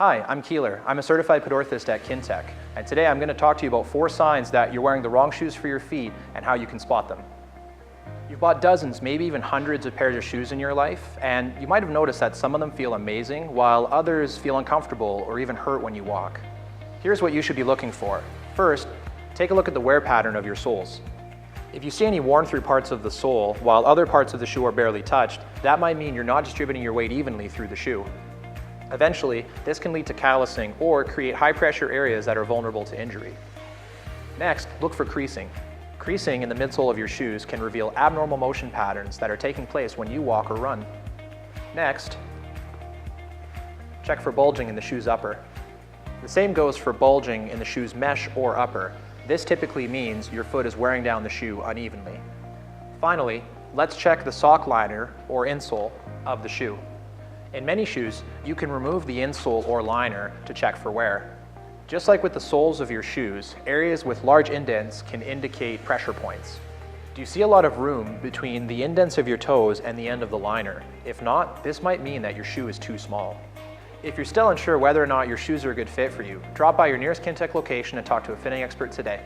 Hi, I'm Keeler. I'm a certified podorthist at Kintec, and today I'm going to talk to you about 4 signs that you're wearing the wrong shoes for your feet and how you can spot them. You've bought dozens, maybe even hundreds of pairs of shoes in your life, and you might have noticed that some of them feel amazing while others feel uncomfortable or even hurt when you walk. Here's what you should be looking for. First, take a look at the wear pattern of your soles. If you see any worn through parts of the sole while other parts of the shoe are barely touched, that might mean you're not distributing your weight evenly through the shoe. Eventually, this can lead to callousing or create high pressure areas that are vulnerable to injury. Next, look for creasing. Creasing in the midsole of your shoes can reveal abnormal motion patterns that are taking place when you walk or run. Next, check for bulging in the shoe's upper. The same goes for bulging in the shoe's mesh or upper. This typically means your foot is wearing down the shoe unevenly. Finally, let's check the sock liner or insole of the shoe. In many shoes, you can remove the insole or liner to check for wear. Just like with the soles of your shoes, areas with large indents can indicate pressure points. Do you see a lot of room between the indents of your toes and the end of the liner? If not, this might mean that your shoe is too small. If you're still unsure whether or not your shoes are a good fit for you, drop by your nearest Kintec location and talk to a fitting expert today.